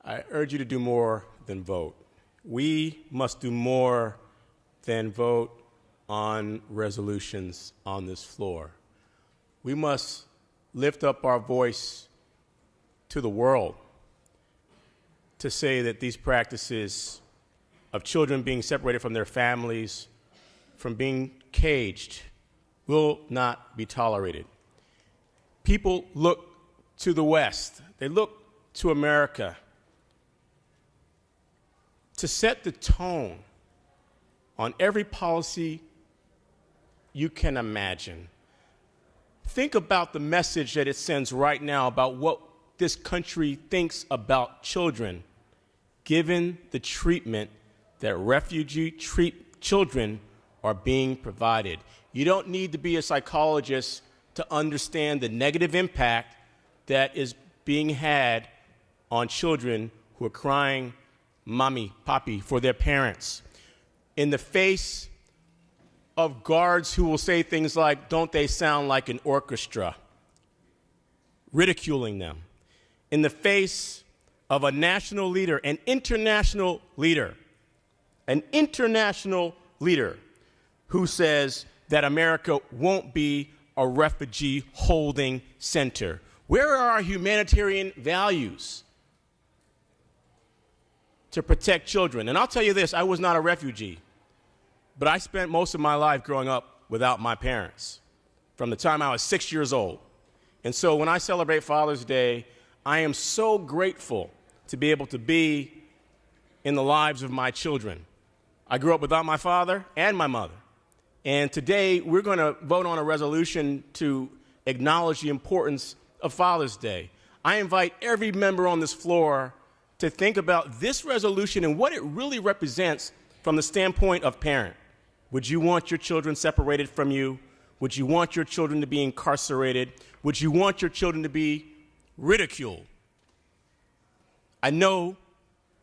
I urge you to do more than vote. We must do more than vote on resolutions on this floor. We must lift up our voice to the world to say that these practices of children being separated from their families, from being caged, will not be tolerated. People look to the West, they look to America to set the tone on every policy you can imagine. Think about the message that it sends right now about what this country thinks about children, given the treatment that refugee children are being provided. You don't need to be a psychologist to understand the negative impact that is being had on children who are crying, mommy, papi, for their parents. In the face of guards who will say things like, don't they sound like an orchestra, ridiculing them. In the face of a national leader, an international leader who says that America won't be a refugee holding center. Where are our humanitarian values to protect children? And I'll tell you this, I was not a refugee, but I spent most of my life growing up without my parents from the time I was 6 years old. And so when I celebrate Father's Day, I am so grateful to be able to be in the lives of my children. I grew up without my father and my mother. And today we're going to vote on a resolution to acknowledge the importance of Father's Day. I invite every member on this floor to think about this resolution and what it really represents from the standpoint of parent. Would you want your children separated from you? Would you want your children to be incarcerated? Would you want your children to be ridiculed? I know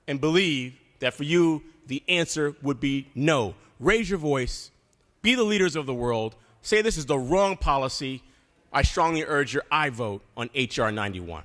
and believe that for you, the answer would be no. Raise your voice. Be the leaders of the world. Say this is the wrong policy. I strongly urge your aye vote on H.R. 91.